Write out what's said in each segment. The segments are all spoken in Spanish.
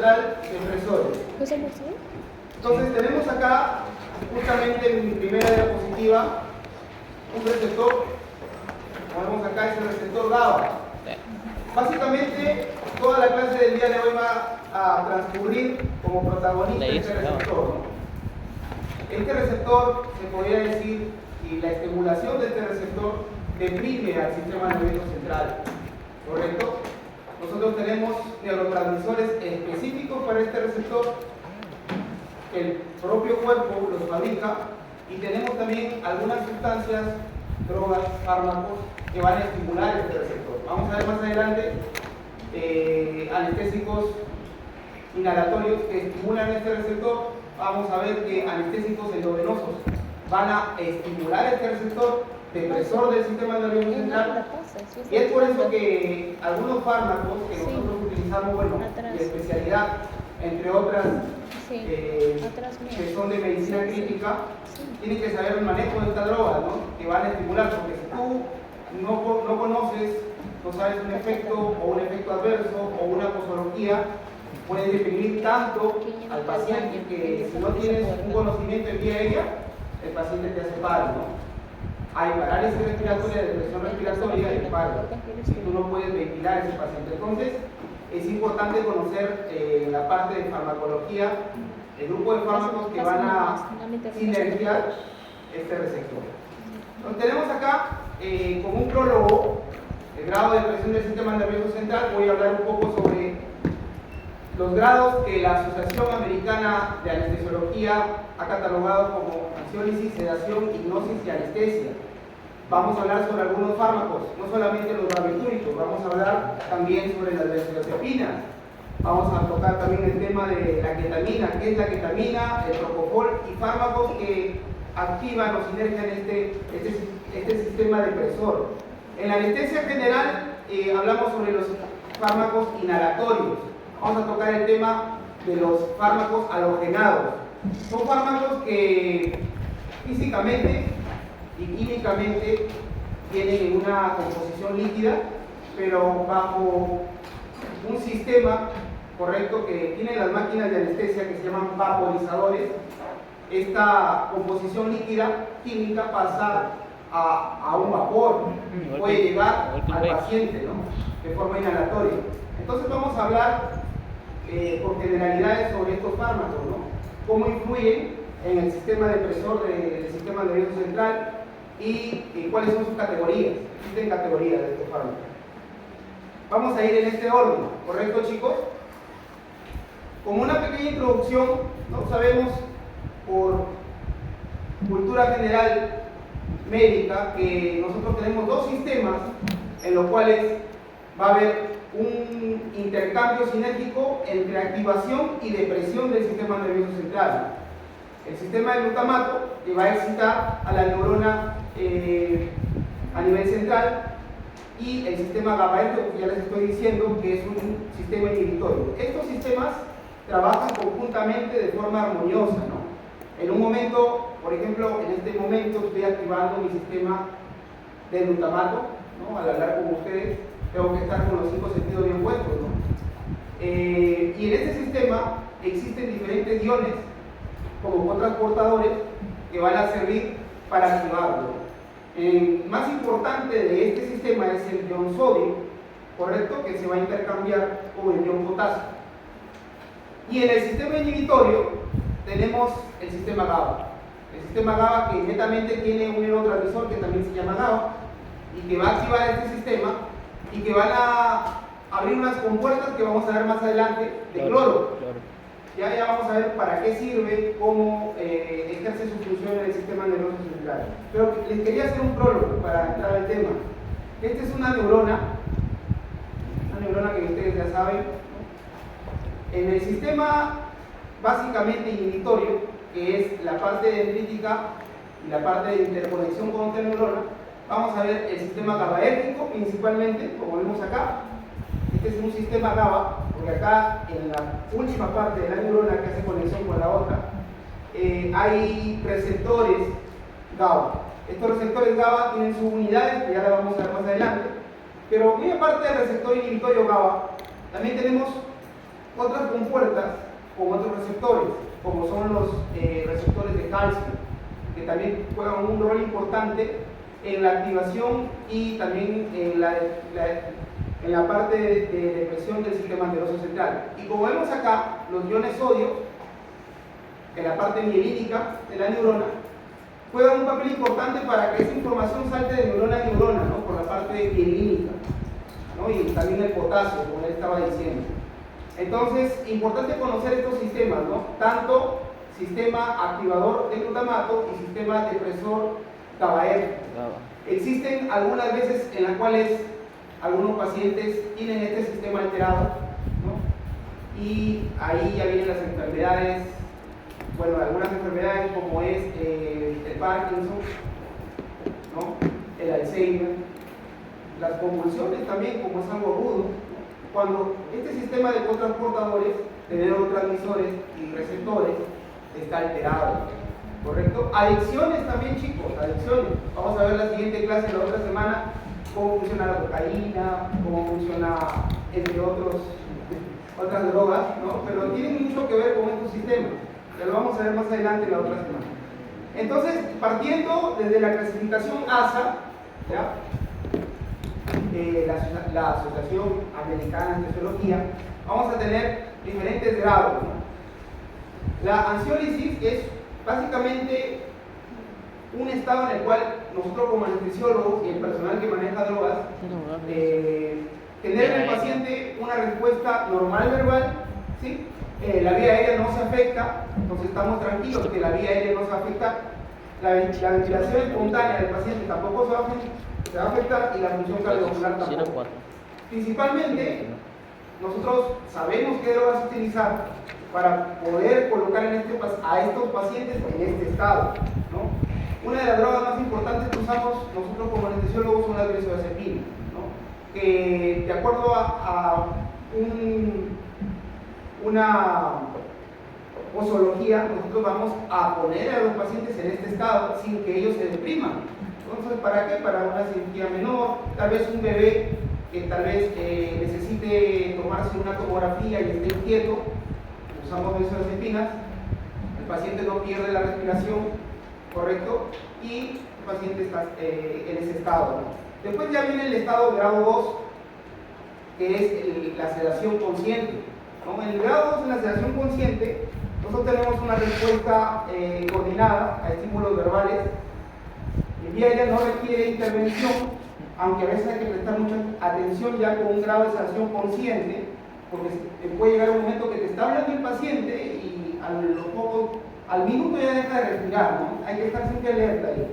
central depresores. Entonces tenemos acá, justamente en mi primera diapositiva, un receptor, como vemos acá, es el receptor GABA. Básicamente, toda la clase del día de hoy va a transcurrir como protagonista este receptor, ¿no? Este receptor, se podría decir, y la estimulación de este receptor deprime al sistema nervioso central, ¿correcto? Nosotros tenemos neurotransmisores específicos para este receptor, que el propio cuerpo los fabrica, y tenemos también algunas sustancias, drogas, fármacos, que van a estimular este receptor. Vamos a ver más adelante anestésicos inhalatorios que estimulan este receptor. Vamos a ver que anestésicos endovenosos van a estimular este receptor depresor del sistema nervioso central, y es por eso que algunos fármacos que nosotros utilizamos, bueno, de especialidad, entre otras, que son de medicina crítica, tienen que saber el manejo de esta droga, ¿no? Que van a estimular, porque si tú no conoces, no sabes un efecto o un efecto adverso o una posología, puedes deprimir tanto al paciente que si no tienes un conocimiento en vía aérea, el paciente te hace paro, ¿no? Hay parálisis respiratoria, depresión respiratoria y paro, si tú no puedes ventilar a ese paciente. Entonces, es importante conocer la parte de farmacología, el grupo de fármacos que van a sinergiar este receptor. Entonces, tenemos acá como un prólogo el grado de presión del sistema nervioso central. Voy a hablar un poco sobre los grados que la Asociación Americana de Anestesiología ha catalogado como ansiólisis, sedación, hipnosis y anestesia. Vamos a hablar sobre algunos fármacos, no solamente los barbitúricos, vamos a hablar también sobre las benzodiazepinas. Vamos a tocar también el tema de la ketamina, qué es la ketamina, el propofol y fármacos que activan o sinergian este sistema depresor. En la anestesia general hablamos sobre los fármacos inhalatorios. Vamos a tocar el tema de los fármacos halogenados. Son fármacos que físicamente y químicamente tienen una composición líquida, pero bajo un sistema correcto que tienen las máquinas de anestesia que se llaman vaporizadores. Esta composición líquida química pasa a un vapor, puede llegar al paciente, ¿no? De forma inhalatoria. Entonces vamos a hablar por generalidades sobre estos fármacos, ¿no? Cómo influyen en el sistema depresor del sistema nervioso central y cuáles son sus categorías. Existen categorías de estos fármacos. Vamos a ir en este orden, ¿correcto, chicos? Como una pequeña introducción, ¿no? Sabemos por cultura general médica que nosotros tenemos dos sistemas en los cuales va a haber un intercambio sinérgico entre activación y depresión del sistema nervioso central. El sistema de glutamato que va a excitar a la neurona a nivel central, y el sistema GABAérgico, que ya les estoy diciendo que es un sistema inhibitorio. Estos sistemas trabajan conjuntamente de forma armoniosa, ¿no? En un momento, por ejemplo, en este momento estoy activando mi sistema de glutamato, ¿no? Al hablar con ustedes tengo que estar con los 5 sentidos bien puestos, ¿no? Y en este sistema existen diferentes iones como cotransportadores que van a servir para activarlo. El más importante de este sistema es el ion sodio, correcto, que se va a intercambiar con el ion potasio. Y en el sistema inhibitorio tenemos el sistema GABA. El sistema GABA que netamente tiene un neurotransmisor que también se llama GABA y que va a activar este sistema y que van a abrir unas compuertas que vamos a ver más adelante de cloro. Ya vamos a ver para qué sirve, cómo ejerce su función en el sistema nervioso central. Pero les quería hacer un prólogo para entrar al tema. Esta es una neurona que ustedes ya saben. En el sistema básicamente inhibitorio, que es la parte dendrítica y la parte de interconexión con otra neurona, vamos a ver el sistema GABAérgico principalmente, como vemos acá. Este es un sistema GABA, porque acá en la última parte de la neurona que hace conexión con la otra, hay receptores GABA. Estos receptores GABA tienen sus unidades, que ya las vamos a ver más adelante, pero muy aparte del receptor inhibitorio GABA, también tenemos otras compuertas con otros receptores, como son los receptores de calcio, que también juegan un rol importante en la activación y también en la parte de depresión del sistema nervioso central. Y como vemos acá, los iones sodio, en la parte mielítica de la neurona, juegan un papel importante para que esa información salte de neurona a neurona, ¿no? Por la parte mielínica, ¿no? Y también el potasio, como él estaba diciendo. Entonces, importante conocer estos sistemas, ¿no? Tanto sistema activador de glutamato y sistema depresor GABAérgico. Existen algunas veces en las cuales algunos pacientes tienen este sistema alterado, ¿no? Y ahí ya vienen las enfermedades, bueno, algunas enfermedades como es el Parkinson, ¿no? El Alzheimer, las convulsiones también, como es algo agudo, ¿no? Cuando este sistema de cotransportadores, de neurotransmisores y receptores está alterado, ¿correcto? Adicciones también, chicos, adicciones. Vamos a ver la siguiente clase la otra semana, cómo funciona la cocaína, cómo funciona, entre otras drogas, ¿no? Pero tienen mucho que ver con estos sistemas. Ya lo vamos a ver más adelante la otra semana. Entonces, partiendo desde la clasificación ASA, ¿ya? La Asociación Americana de Fisiología, vamos a tener diferentes grados, ¿no? La ansiólisis es básicamente un estado en el cual nosotros como anestesiólogos y el personal que maneja drogas, tener en el paciente una respuesta normal verbal, ¿sí? La vía aérea no se afecta, entonces estamos tranquilos que la vía aérea no se afecta, la ventilación espontánea del paciente tampoco se va a afectar y la función cardiovascular tampoco. Principalmente, nosotros sabemos qué drogas utilizar para poder colocar a estos pacientes en este estado, ¿no? Una de las drogas más importantes que usamos nosotros como anestesiólogos son las benzodiazepinas, ¿no? Que de acuerdo a una posología, nosotros vamos a poner a los pacientes en este estado sin que ellos se depriman. Entonces, ¿para qué? Para una cirugía menor, tal vez un bebé que tal vez necesite tomarse una tomografía y esté inquieto, usamos benzodiazepinas, el paciente no pierde la respiración, ¿correcto? Y el paciente está en ese estado, ¿no? Después ya viene el estado grado 2, que es la sedación consciente, ¿no? En el grado 2, en la sedación consciente, nosotros tenemos una respuesta coordinada a estímulos verbales. El vía aérea no requiere intervención, aunque a veces hay que prestar mucha atención ya con un grado de sedación consciente, porque puede llegar un momento que te está hablando el paciente y al minuto ya deja de respirar, ¿no? Hay que estar siempre alerta ahí.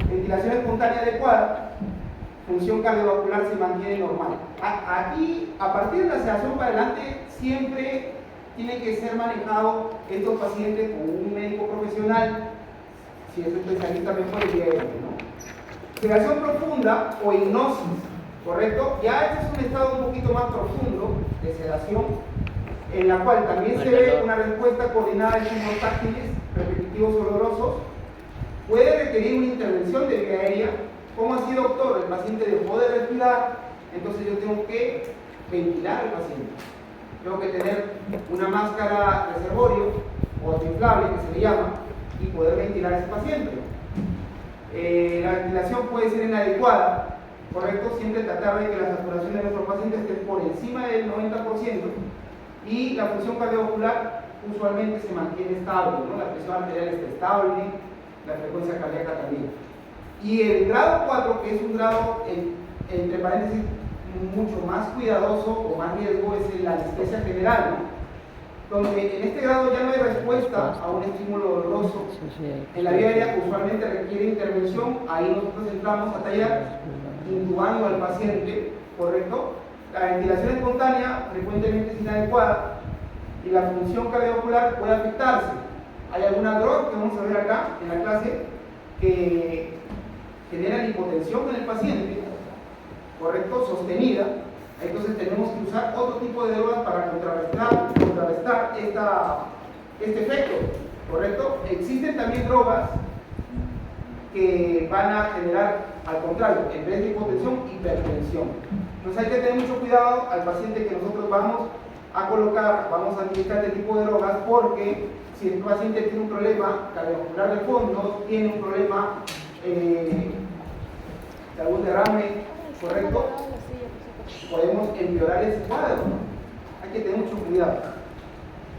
Ventilación espontánea adecuada, función cardiovascular se mantiene normal. Aquí, a partir de la sedación para adelante, siempre tiene que ser manejado estos pacientes con un médico profesional, si es especialista mejor y ¿no? Sedación profunda o hipnosis, ¿correcto? Ya este es un estado un poquito más profundo de sedación, en la cual también se ve una respuesta coordinada de estímulos táctiles, repetitivos o dolorosos. Puede requerir una intervención de vía aérea. ¿Cómo así, doctor? El paciente dejó de respirar, entonces yo tengo que ventilar al paciente. Tengo que tener una máscara reservorio o autoinflable, que se le llama, y poder ventilar a ese paciente. La ventilación puede ser inadecuada, ¿correcto? Siempre tratar de que la saturación de nuestro paciente esté por encima del 90% y la función cardiovascular usualmente se mantiene estable, ¿no? La presión arterial está estable, la frecuencia cardíaca también. Y el grado 4, que es un grado, entre paréntesis, mucho más cuidadoso o más riesgo, es la anestesia general, ¿no? Donde en este grado ya no hay respuesta a un estímulo doloroso. En la vía aérea usualmente requiere intervención, ahí nosotros entramos a tallar intubando al paciente, ¿correcto? La ventilación espontánea frecuentemente es inadecuada y la función cardiovascular puede afectarse. Hay algunas drogas que vamos a ver acá en la clase que generan hipotensión en el paciente, ¿correcto? Sostenida. Entonces tenemos que usar otro tipo de drogas para contrarrestar este efecto, ¿correcto? Existen también drogas que van a generar, al contrario, en vez de hipotensión, hipertensión. Entonces hay que tener mucho cuidado al paciente que nosotros vamos a colocar, vamos a administrar este tipo de drogas porque si el paciente tiene un problema cardiovascular de fondo, tiene un problema de algún derrame, ¿correcto? Podemos empeorar ese cuadro, ¿no? Hay que tener mucho cuidado.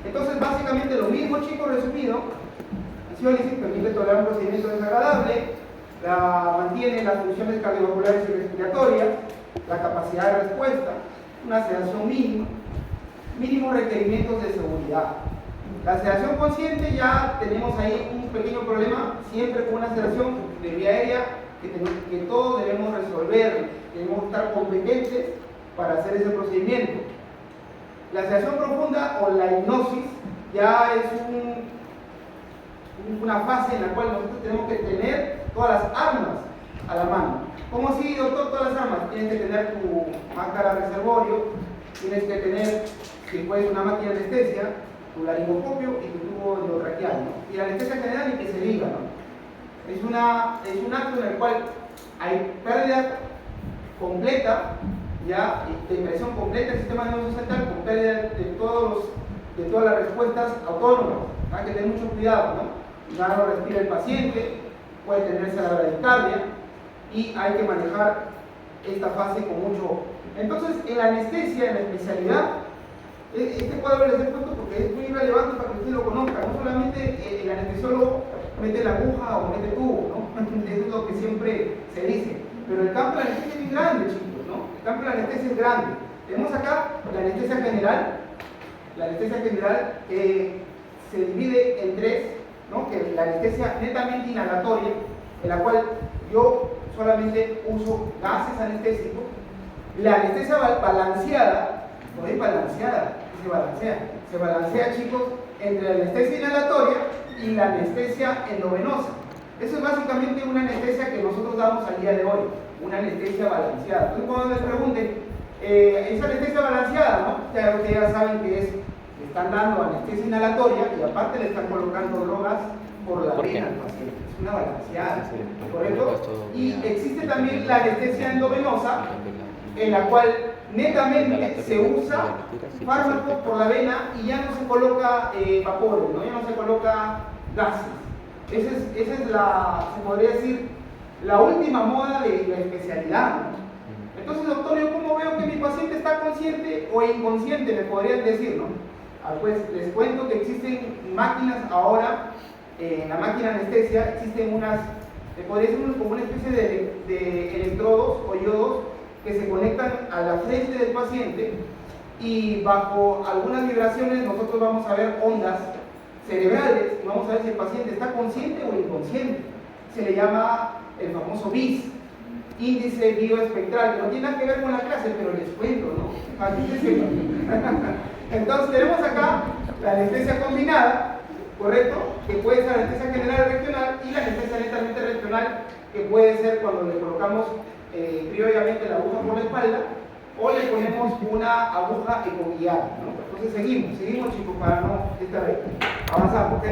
Entonces, básicamente lo mismo, chicos, resumido. Ansiólisis permite tolerar un procedimiento desagradable, mantiene las funciones cardiovasculares y respiratorias, la capacidad de respuesta, una sedación mínima, mínimos requerimientos de seguridad. La sedación consciente ya tenemos ahí un pequeño problema, siempre con una sedación de vía aérea que todos debemos resolver, debemos estar competentes para hacer ese procedimiento. La sedación profunda o la hipnosis ya es una fase en la cual nosotros tenemos que tener todas las armas a la mano. ¿Cómo así, doctor? Todas las armas. Tienes que tener tu máscara reservorio, tienes que tener, si puedes, una máquina de anestesia, tu laringoscopio y tu tubo endotraqueal, ¿no? Y la anestesia general y que se diga, ¿no? Es un acto en el cual hay pérdida completa, ya, de presión completa del sistema nervioso central con pérdida de todas las respuestas autónomas. Hay que tener mucho cuidado, ¿no? Ya no respira el paciente, puede tenerse la bradicardia y hay que manejar esta fase con mucho ojo. Entonces, en la anestesia, en la especialidad, este cuadro les he puesto porque es muy relevante para que usted lo conozca. No solamente el anestesiólogo mete la aguja o mete tubo, ¿no? Eso es lo que siempre se dice. Pero el campo de la anestesia es muy grande, chicos, ¿no? El campo de la anestesia es grande. Tenemos acá la anestesia general. La anestesia general se divide en tres, ¿no? Que es la anestesia netamente inhalatoria, en la cual yo solamente uso gases anestésicos. La anestesia balanceada, no es balanceada, se balancea, chicos, entre la anestesia inhalatoria y la anestesia endovenosa. Eso es básicamente una anestesia que nosotros damos al día de hoy, una anestesia balanceada. Entonces, cuando les pregunten, esa anestesia balanceada, ¿no? Ya ustedes ya saben que es, le están dando anestesia inhalatoria y aparte le están colocando drogas por la vena al paciente. Es una balanceada, ¿correcto? Y existe también la anestesia endovenosa, en la cual netamente se usa fármacos por la vena y ya no se coloca vapores, ¿no? Ya no se coloca gases. Esa es la, se podría decir, la última moda de la especialidad, ¿no? Entonces, doctor, ¿yo cómo veo que mi paciente está consciente o inconsciente? Me podrían decir, ¿no? Pues les cuento que existen máquinas ahora, en la máquina anestesia existen unas, se podría decir como una especie de electrodos o yodos que se conectan a la frente del paciente y bajo algunas vibraciones nosotros vamos a ver ondas cerebrales y vamos a ver si el paciente está consciente o inconsciente. Se le llama el famoso BIS, índice bioespectral, que no tiene nada que ver con la clase, pero les cuento, ¿no? Aquí se sepa. Entonces tenemos acá la anestesia combinada, ¿correcto? Que puede ser anestesia general regional y la anestesia netamente regional, que puede ser cuando le colocamos previamente la aguja por la espalda o le ponemos una aguja ecoguiada, ¿no? Entonces seguimos chicos, para no esta vez avanzamos. La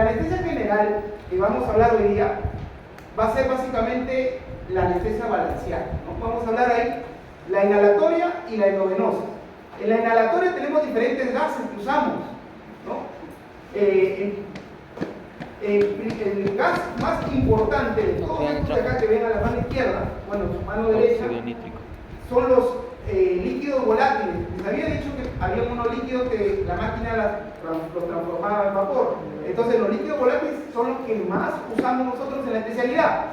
anestesia general que vamos a hablar hoy día va a ser básicamente la anestesia balanceada, ¿no? Vamos a hablar ahí la inhalatoria y la endovenosa. En la inhalatoria tenemos diferentes gases que usamos, ¿no? El gas más importante de todos estos de acá que ven a la mano izquierda, bueno, su mano derecha, son los líquidos volátiles. Les había dicho que había unos líquidos que la máquina los transformaba en vapor. Entonces los líquidos volátiles son los que más usamos nosotros en la especialidad.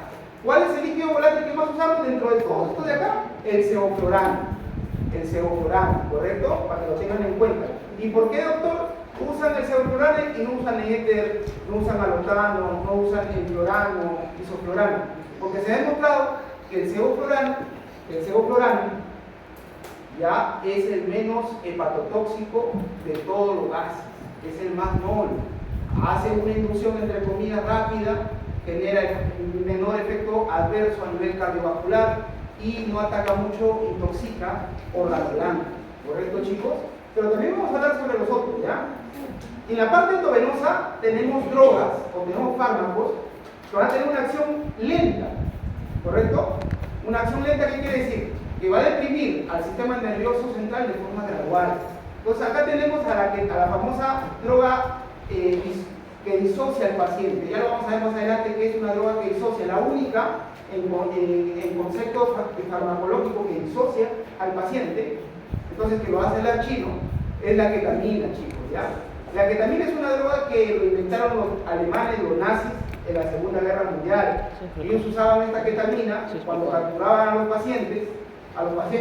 ¿Cuál es el líquido volátil que más usamos dentro de todo esto de acá? El sevoflurano. El sevoflurano, ¿correcto? Para que lo tengan en cuenta. ¿Y por qué, doctor, usan el sevoflurano y no usan el éter, no usan alotano, no usan el florano, isoflurano? Porque se ha demostrado que el sevoflurano ya es el menos hepatotóxico de todos los gases, es el más noble. Hace una inducción entre comillas rápida, genera el menor efecto adverso a nivel cardiovascular y no ataca mucho, intoxica órgano blanco. ¿Correcto, chicos? Pero también vamos a hablar sobre los otros, ¿ya? En la parte endovenosa tenemos drogas o tenemos fármacos que van a tener una acción lenta, ¿correcto? Una acción lenta, ¿qué quiere decir? Que va a deprimir al sistema nervioso central de forma gradual. Entonces acá tenemos a la famosa droga que disocia al paciente. Ya lo vamos a ver más adelante que es una droga que disocia, la única en concepto farmacológico que disocia al paciente, entonces que lo hace el chino, es la ketamina, chicos, ¿ya? La ketamina es una droga que lo inventaron los alemanes, los nazis, en la Segunda Guerra Mundial. Ellos usaban esta ketamina cuando capturaban a los pacientes,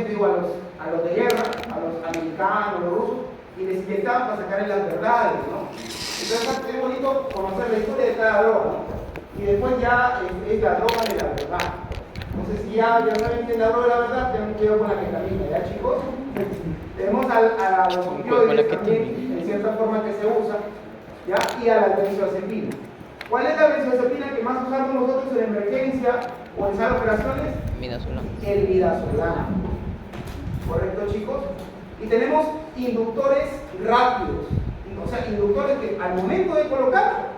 digo, a los de guerra, a los americanos, a los rusos, y les inyectaban para sacarles las verdades, ¿no? Entonces es bonito conocer la historia de cada droga, ¿no? Y después ya es la droga de la verdad. Entonces si ya saben que es la droga de la verdad, tengan cuidado con la ketamina, ¿ya, chicos? Tenemos a los opioides también, en cierta forma que se usa, ¿ya? Y a la benzodiazepina. ¿Cuál es la benzodiazepina que más usamos nosotros en emergencia o en sala de operaciones? Midazolam. El midazolam. ¿Correcto, chicos? Y tenemos inductores rápidos, o sea, inductores que al momento de colocar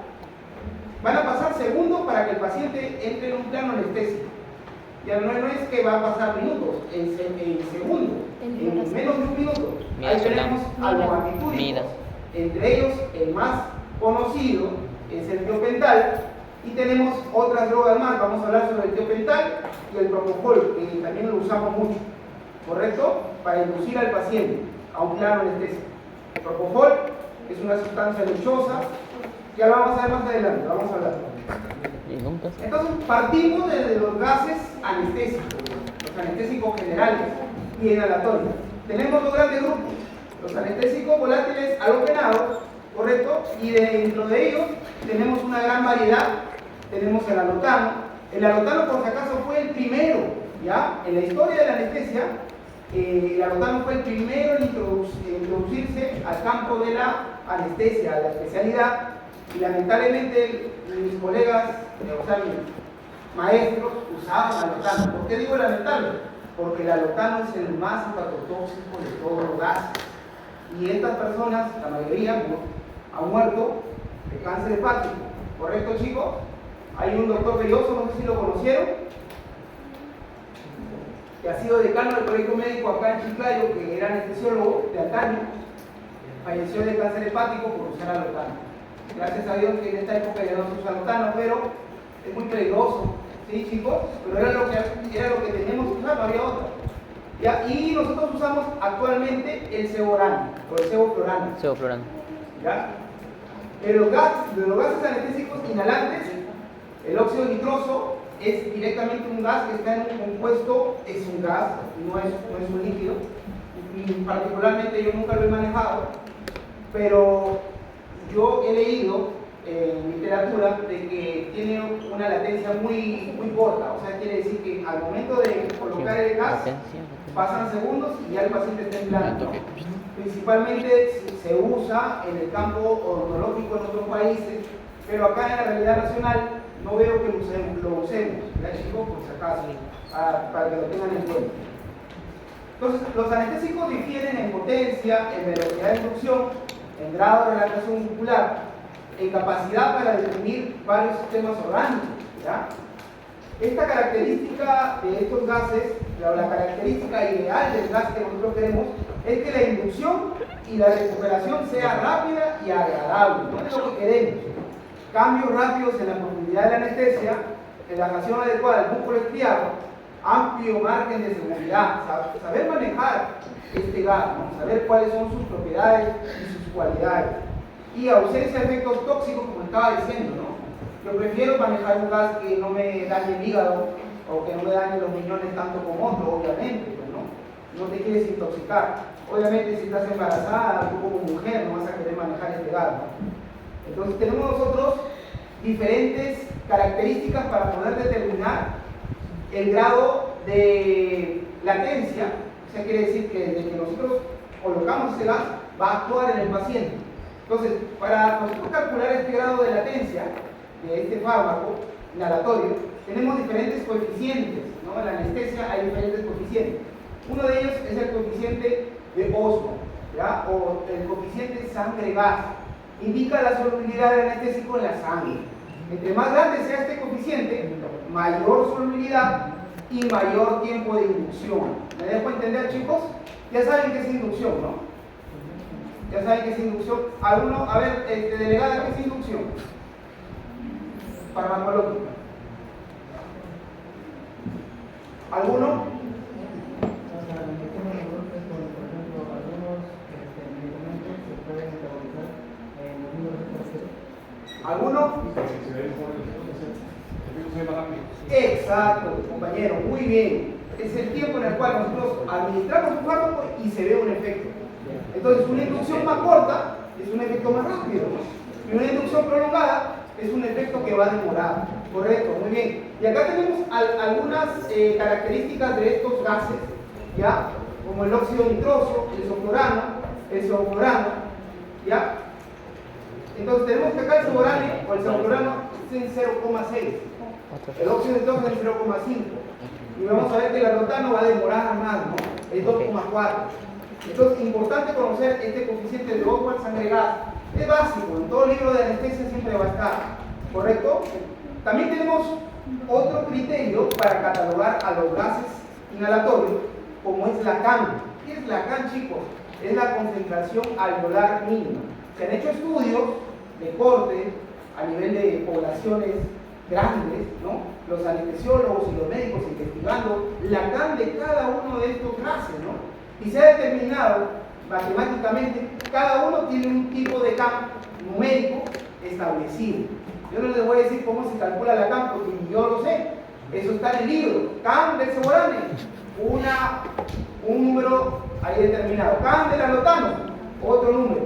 van a pasar segundos para que el paciente entre en un plano anestésico. Ya no es que va a pasar minutos, en segundos, en menos de un minuto. Ahí tenemos a los barbitúricos, entre ellos el más conocido es el tiopental, y tenemos otras drogas más. Vamos a hablar sobre el tiopental y el propofol, que también lo usamos mucho, ¿correcto? Para inducir al paciente a un plano anestésico. El propofol es una sustancia lechosa, ya lo vamos a ver más adelante, vamos a hablar. Entonces partimos desde los gases anestésicos, los anestésicos generales y inhalatorios. Tenemos dos grandes grupos, los anestésicos volátiles halogenados, ¿correcto? Y dentro de ellos tenemos una gran variedad. Tenemos el alotano. El alotano, por si acaso, fue el primero, ¿ya? En la historia de la anestesia, el alotano fue el primero en introducirse al campo de la anestesia, a la especialidad, y lamentablemente mis colegas, o sea, mis maestros usaban alotano. ¿Por qué digo lamentable? Porque el alotano es el más hepatotóxico de todos los gases. Y estas personas, la mayoría, han muerto de cáncer hepático. ¿Correcto, chicos? Hay un doctor Belloso, no sé si lo conocieron, que ha sido decano del colegio médico acá en Chiclayo, que era anestesiólogo de antaño, falleció de cáncer hepático por usar alotano. Gracias a Dios que en esta época ya no se usa alotano, pero es muy peligroso, ¿sí, chicos? Pero era lo que teníamos que usar, no había otra. ¿Ya? Y nosotros usamos actualmente el ceborano o el cevoflurano. Cevoflurano. ¿Ya? De los gases anestésicos inhalantes, el óxido nitroso es directamente un gas que está en un compuesto, es un gas, no es un líquido. Y particularmente yo nunca lo he manejado, pero yo he leído en literatura de que tiene una latencia muy corta, o sea, quiere decir que al momento de colocar el gas pasan segundos y ya el paciente está en plano. Principalmente se usa en el campo odontológico en otros países, pero acá en la realidad nacional no veo que lo usemos, ¿ya, chicos? Por si acaso, para que lo tengan en cuenta. Entonces, los anestésicos difieren en potencia, en velocidad de inducción, en grado de relajación muscular, en capacidad para deprimir varios sistemas orgánicos, ¿ya? Esta característica de estos gases, la característica ideal del gas que nosotros queremos, es que la inducción y la recuperación sea rápida y agradable. No es lo que queremos. Cambios rápidos en la profundidad de la anestesia, relajación adecuada del músculo estriado, amplio margen de seguridad, saber manejar este gas, ¿no? Saber cuáles son sus propiedades y sus cualidades. Y ausencia de efectos tóxicos, como estaba diciendo, ¿no? Yo prefiero manejar un gas que no me dañe el hígado o que no me dañe los riñones tanto como otro, obviamente, pues, ¿no? No te quieres intoxicar. Obviamente, si estás embarazada, tú como mujer no vas a querer manejar este gas, ¿no? Entonces, tenemos nosotros diferentes características para poder determinar el grado de latencia. O sea, quiere decir que desde que nosotros colocamos ese gas, va a actuar en el paciente. Entonces, para nosotros calcular este grado de latencia de este fármaco inhalatorio, tenemos diferentes coeficientes, ¿no? En la anestesia hay diferentes coeficientes. Uno de ellos es el coeficiente de Osborn, ¿ya? O el coeficiente sangre-gas. Indica la solubilidad del anestésico en la sangre. Entre más grande sea este coeficiente, mayor solubilidad y mayor tiempo de inducción. ¿Me dejo entender, chicos? Ya saben qué es inducción, ¿no? Ya saben qué es inducción. Alguno, a ver, delegada, ¿qué es inducción? Farmacológica. ¿Alguno? ¿Alguno? Exacto, compañero, muy bien. Es el tiempo en el cual nosotros administramos un fármaco y se ve un efecto. Entonces, una inducción más corta es un efecto más rápido. Y una inducción prolongada es un efecto que va a demorar. Correcto, muy bien. Y acá tenemos algunas características de estos gases, ¿ya? Como el óxido nitroso, el sevoflurano, ¿ya? Entonces tenemos que acá el sevoflurano o el sevoflurano es en 0,6. El óxido nitroso es en 0,5. Y vamos a ver que el arlotano va a demorar más, ¿no? Es 2,4. Entonces es importante conocer este coeficiente de Oswald sangre-gas. Es básico, en todo libro de anestesia siempre va a estar, ¿correcto? También tenemos otro criterio para catalogar a los gases inhalatorios, como es la CAM. ¿Qué es la CAM, chicos? Es la concentración alveolar mínima. Se han hecho estudios de corte a nivel de poblaciones grandes, ¿no? Los anestesiólogos y los médicos investigando la CAM de cada uno de estos gases, ¿no? Y se ha determinado matemáticamente, cada uno tiene un tipo de CAM numérico establecido. Yo no les voy a decir cómo se calcula la CAM porque yo lo sé. Eso está en el libro. CAM del sevoflurane, un número ahí determinado. CAM del arlotano, otro número.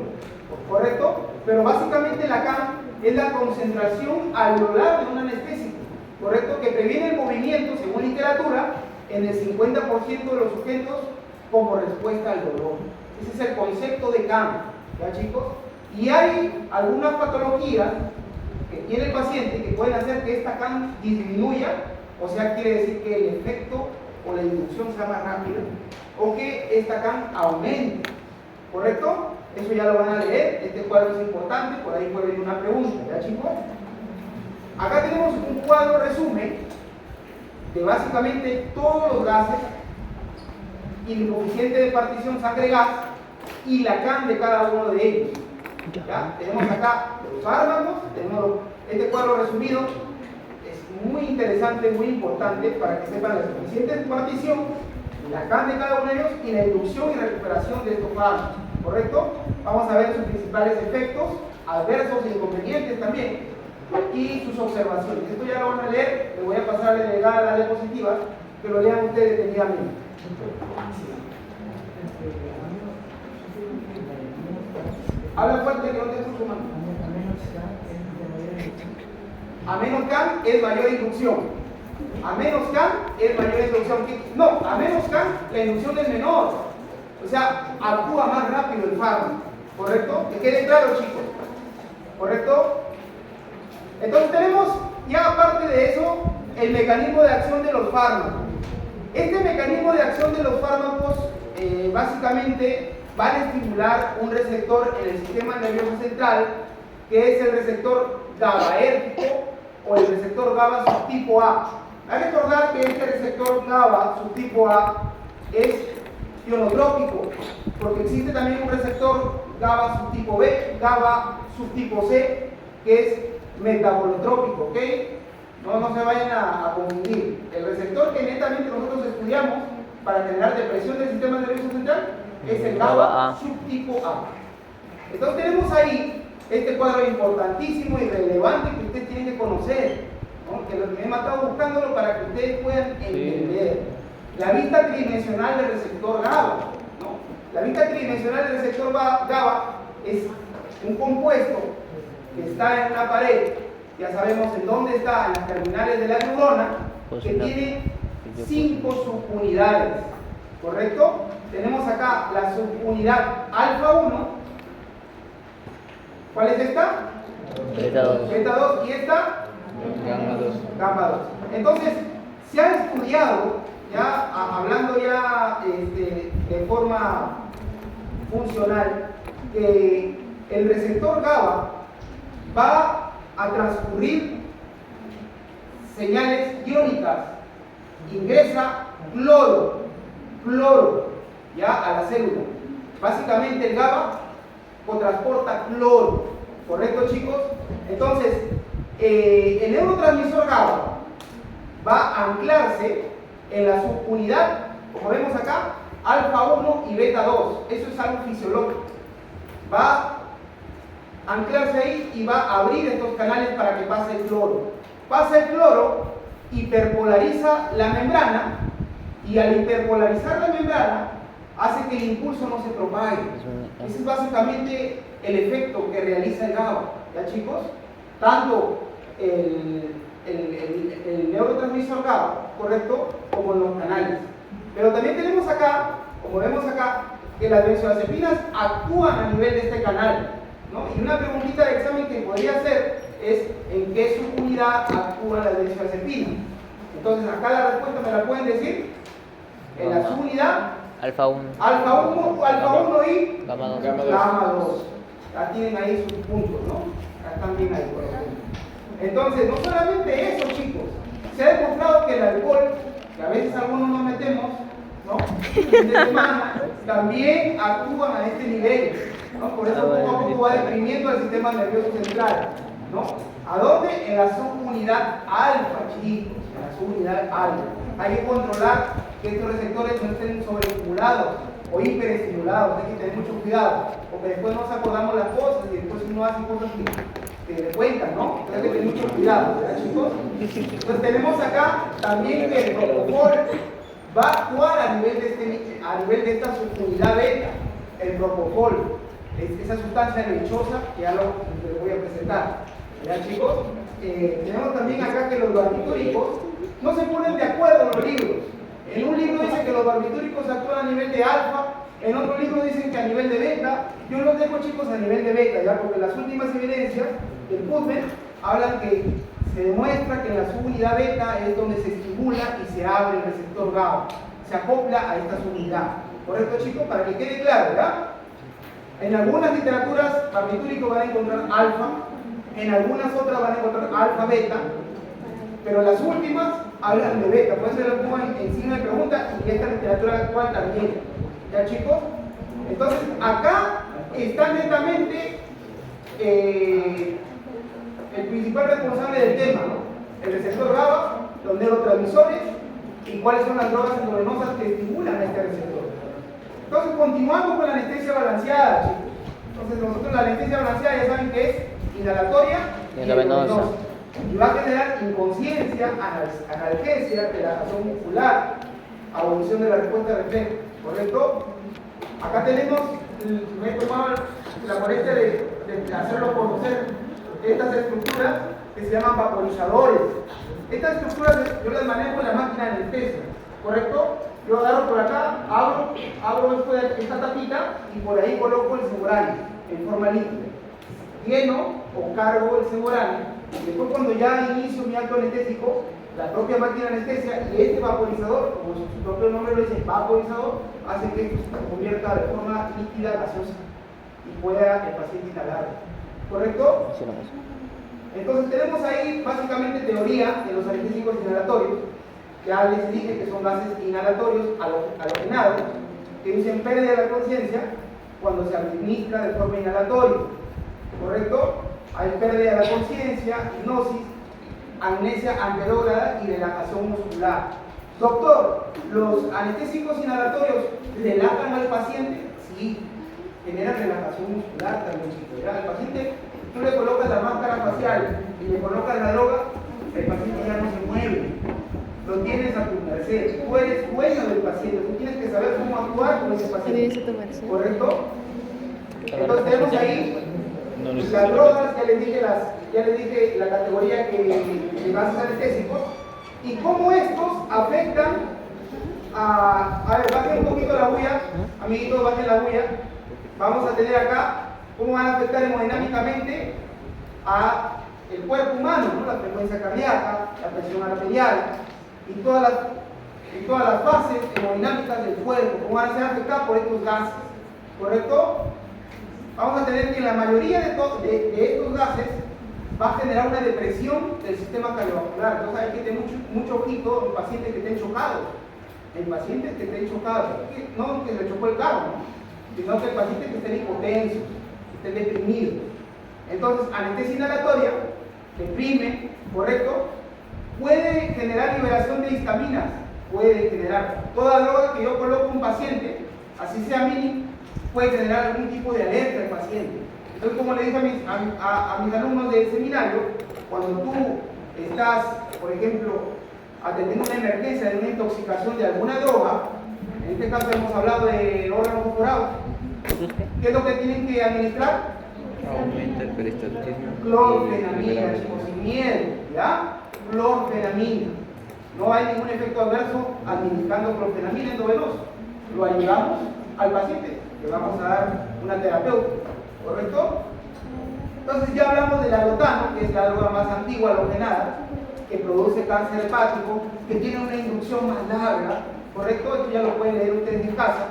¿Correcto? Pero básicamente la CAM es la concentración alveolar de un anestésico. ¿Correcto? Que previene el movimiento, según literatura, en el 50% de los sujetos como respuesta al dolor. Ese es el concepto de CAM. ¿Ya, chicos? Y hay algunas patologías que tiene el paciente que pueden hacer que esta CAM disminuya, o sea, quiere decir que el efecto o la inducción sea más rápida, o que esta CAM aumente, ¿correcto? Eso ya lo van a leer, este cuadro es importante, por ahí puede venir una pregunta, ¿ya, chicos? Acá tenemos un cuadro resumen de básicamente todos los gases y el coeficiente de partición sangre-gas y la CAM de cada uno de ellos. ¿Ya? Tenemos acá los fármacos, tenemos este cuadro resumido, es muy interesante, muy importante para que sepan los coeficientes de partición, la CAM de cada uno de ellos y la inducción y recuperación de estos fármacos, ¿correcto? Vamos a ver sus principales efectos, adversos e inconvenientes también, y sus observaciones. Esto ya lo van a leer, le voy a pasar a la delegada a la diapositiva, que lo lean ustedes detenidamente. Habla fuerte que no te escucho, mano. A menos CAM es mayor inducción. A menos CAM es mayor inducción. No, a menos CAM la inducción es menor. O sea, actúa más rápido el fármaco. ¿Correcto? Que quede claro, chicos. ¿Correcto? Entonces tenemos ya aparte de eso el mecanismo de acción de los fármacos. Este mecanismo de acción de los fármacos básicamente van a estimular un receptor en el sistema nervioso central, que es el receptor GABAérgico o el receptor GABA subtipo A. Hay que recordar que este receptor GABA subtipo A es ionotrópico, porque existe también un receptor GABA subtipo B, GABA subtipo C, que es metabolotrópico, ¿ok? No se vayan a confundir. El receptor que netamente nosotros estudiamos para generar depresión del sistema nervioso central es el GABA subtipo A. Entonces tenemos ahí este cuadro importantísimo y relevante que ustedes tienen que conocer, ¿no? Que me he matado buscándolo para que ustedes puedan entender. La vista tridimensional del receptor GABA, ¿no? La vista tridimensional del receptor GABA es un compuesto que está en una pared, ya sabemos en dónde está, en las terminales de la neurona, que tiene 5 subunidades, ¿correcto? Tenemos acá la subunidad alfa 1. ¿Cuál es esta? Beta 2. Beta 2 y esta Gamma 2. gamma 2. Entonces, se ha estudiado, ya hablando ya de forma funcional, que el receptor GABA va a transcurrir señales iónicas, ingresa cloro, ya a la célula. Básicamente el GABA transporta cloro. ¿Correcto, chicos? Entonces, el neurotransmisor GABA va a anclarse en la subunidad, como vemos acá, alfa 1 y beta 2. Eso es algo fisiológico. Va a anclarse ahí y va a abrir estos canales para que pase el cloro. Pasa el cloro, hiperpolariza la membrana, y al hiperpolarizar la membrana hace que el impulso no se propague. Ese es básicamente el efecto que realiza el GABA, ¿ya, chicos? Tanto el neurotransmisor GABA, ¿correcto?, como en los canales. Pero también tenemos acá, como vemos acá, que las benzodiazepinas actúan a nivel de este canal, ¿no? Y una preguntita de examen que podría hacer es ¿en qué subunidad actúan las benzodiazepinas? Entonces acá la respuesta me la pueden decir en la subunidad Alfa 1. alfa 1 y Gamma 2. gamma 2. Ya tienen ahí sus puntos, ¿no? Ya están bien ahí, por ejemplo. Entonces, no solamente eso, chicos. Se ha demostrado que el alcohol, que a veces algunos nos metemos, ¿no?, fin de semana, también actúan a este nivel, ¿no? Por eso poco a poco va deprimiendo el sistema nervioso central, ¿no? ¿A dónde? En la subunidad alfa, chicos, en la subunidad alfa. Hay que controlar que estos receptores no estén sobreestimulados o hiperestimulados. Hay que tener mucho cuidado, porque después nos acordamos las cosas y después uno hace cosas que le cuentan, ¿no? Entonces hay que tener mucho cuidado, ¿verdad, chicos? Entonces tenemos acá también que el propofol va a actuar a nivel de esta subunidad beta, el propofol, esa sustancia lechosa que ya les voy a presentar, ¿verdad, chicos? Tenemos también acá que los barbitúricos no se ponen de acuerdo en los libros. En un libro dice que los barbitúricos actúan a nivel de alfa, en otro libro dicen que a nivel de beta. Yo los dejo, chicos, a nivel de beta, ya, porque las últimas evidencias del PubMed hablan que se demuestra que en la subunidad beta es donde se estimula y se abre el receptor GABA, se acopla a esta subunidad. ¿Correcto, chicos? Para que quede claro, ¿verdad? En algunas literaturas barbitúricos van a encontrar alfa, en algunas otras van a encontrar alfa, beta, pero las últimas hablan de beta. Puede ser alguna en signo de pregunta y esta literatura actual también. ¿Ya, chicos? Entonces, acá está netamente el principal responsable del tema, ¿no? El receptor GABA, los neurotransmisores y cuáles son las drogas endogenosas que estimulan a este receptor. Entonces, continuamos con la anestesia balanceada, chicos. Entonces, nosotros la anestesia balanceada ya saben que es inhalatoria y endovenosa. Y va a generar inconsciencia, analgesia, relajación muscular, abolición de la respuesta refleja, ¿correcto? Acá tenemos, me he tomado la molestia de hacerlo conocer estas estructuras que se llaman vaporizadores. Estas estructuras yo las manejo en la máquina de anestesia, ¿correcto? Yo agarro por acá, abro esta tapita y por ahí coloco el Semorani en forma líquida. Lleno o cargo el Semorani. Después, cuando ya inicio mi acto anestésico, la propia máquina de anestesia y este vaporizador, como su propio nombre lo dice, vaporizador, hace que esto se convierta de forma líquida, gaseosa y pueda el paciente inhalar. ¿Correcto? Entonces tenemos ahí básicamente teoría de los anestésicos inhalatorios. Ya les dije que son gases inhalatorios halogenados que inducen pérdida de la conciencia cuando se administra de forma inhalatoria. ¿Correcto? Hay pérdida de la conciencia, hipnosis, amnesia anterógrada y relajación muscular. Doctor, ¿los anestésicos inhalatorios relajan al paciente? Sí, generan relajación muscular también, chicos. Al paciente, tú le colocas la máscara facial y le colocas la droga, el paciente ya no se mueve. Lo tienes a tu merced. Tú eres dueño del paciente, tú tienes que saber cómo actuar con ese paciente. ¿Correcto? Entonces tenemos ahí las drogas, ya les dije la categoría de gases anestésicos y cómo estos afectan a ver, bajen un poquito la bulla, amiguitos, bajen la bulla. Vamos a tener acá cómo van a afectar hemodinámicamente a el cuerpo humano, ¿no? La frecuencia cardíaca, la presión arterial y todas las fases hemodinámicas del cuerpo, cómo van a ser afectadas por estos gases, ¿correcto? Vamos a tener que la mayoría de estos gases va a generar una depresión del sistema cardiovascular. Entonces hay que tener mucho ojito en pacientes que estén chocados. En pacientes que estén chocados, no que le chocó el carro, ¿no? Sino que el paciente que estén hipotensos, esté deprimido. Entonces, anestesia inhalatoria, deprime, ¿correcto? Puede generar liberación de histaminas, puede generar. Toda droga que yo coloco a un paciente, así sea mínimo, puede generar algún tipo de alerta al paciente. Entonces, como le dije a mis alumnos del seminario, cuando tú estás, por ejemplo, atendiendo una emergencia de una intoxicación de alguna droga, en este caso hemos hablado de órganos fosforados, ¿qué es lo que tienen que administrar? Aumenta el peristaltismo. Clorfenamina, chicos, sin miedo, ¿ya? Clorfenamina. No hay ningún efecto adverso administrando clorfenamina endovenoso. Lo ayudamos al paciente, le vamos a dar una terapéutica, ¿correcto? Entonces ya hablamos del alotano, que es la droga más antigua, halogenada, que produce cáncer hepático, que tiene una inducción más larga, ¿correcto? Esto ya lo pueden leer ustedes en casa.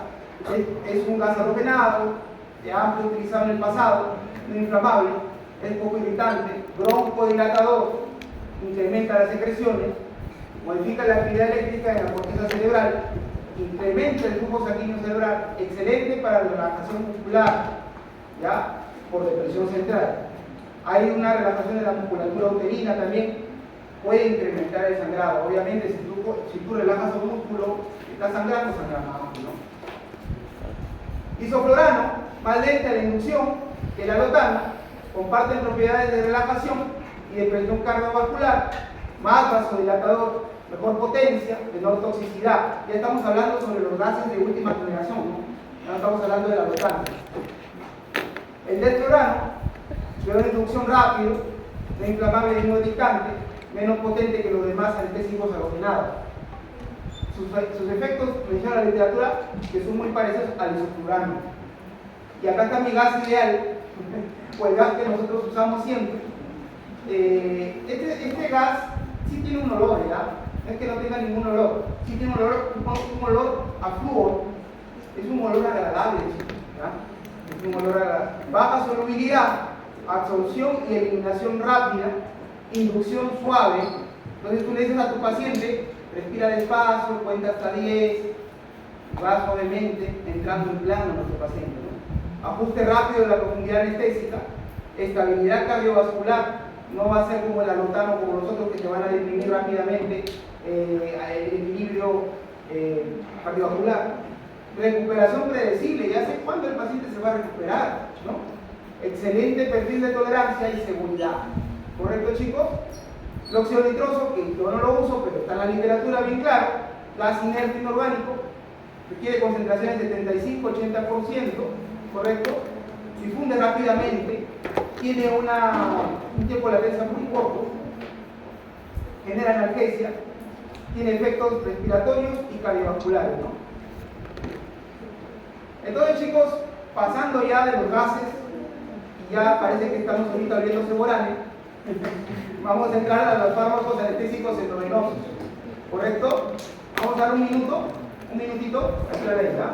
Es un gas halogenado, amplio utilizado en el pasado, no inflamable, es poco irritante, broncodilatador, incrementa las secreciones, modifica la actividad eléctrica en la corteza cerebral, incrementa el flujo sanguíneo cerebral, excelente para la relajación muscular, ¿ya? Por depresión central. Hay una relajación de la musculatura uterina también, puede incrementar el sangrado. Obviamente, si tú relajas un músculo que está sangrando, sangra más, ¿no? Isoflorano, más lenta la inducción que la alotano, comparten propiedades de relajación y de presión cardiovascular, más vasodilatador, mejor potencia, menor toxicidad. Ya estamos hablando sobre los gases de última generación, ¿no? Ya estamos hablando de la alotano. El delflorano, tiene una inducción rápida, no inflamable y no irritante, menos potente que los demás anestésicos halogenados. Sus efectos, menciona la literatura, que son muy parecidos al isoflurano. Y acá está mi gas ideal, o el gas que nosotros usamos siempre. Este gas sí tiene un olor, ¿verdad? No es que no tenga ningún olor. Sí tiene un olor a flúor. Es un olor agradable, ¿verdad? Es un olor agradable. Baja solubilidad, absorción y eliminación rápida, inducción suave. Entonces tú le dices a tu paciente, respira despacio, cuenta hasta 10, va suavemente entrando en plano a nuestro paciente, ¿no? Ajuste rápido de la profundidad anestésica, estabilidad cardiovascular, no va a ser como el alotano, como nosotros que te van a deprimir rápidamente el equilibrio cardiovascular. Recuperación predecible, ya sé cuándo el paciente se va a recuperar, ¿no? Excelente perfil de tolerancia y seguridad. ¿Correcto, chicos? El óxido nitroso, que yo no lo uso, pero está en la literatura bien claro, gas inerte inorgánico, requiere concentraciones de 75-80%, ¿correcto? Difunde rápidamente, tiene un tiempo de latencia muy corto, genera analgesia, tiene efectos respiratorios y cardiovasculares, ¿no? Entonces, chicos, pasando ya de los gases, y ya parece que estamos ahorita abriendo ceboranes, vamos a entrar a los fármacos anestésicos endovenosos, ¿correcto? Vamos a dar un minutito, aquí la ley, ¿ya?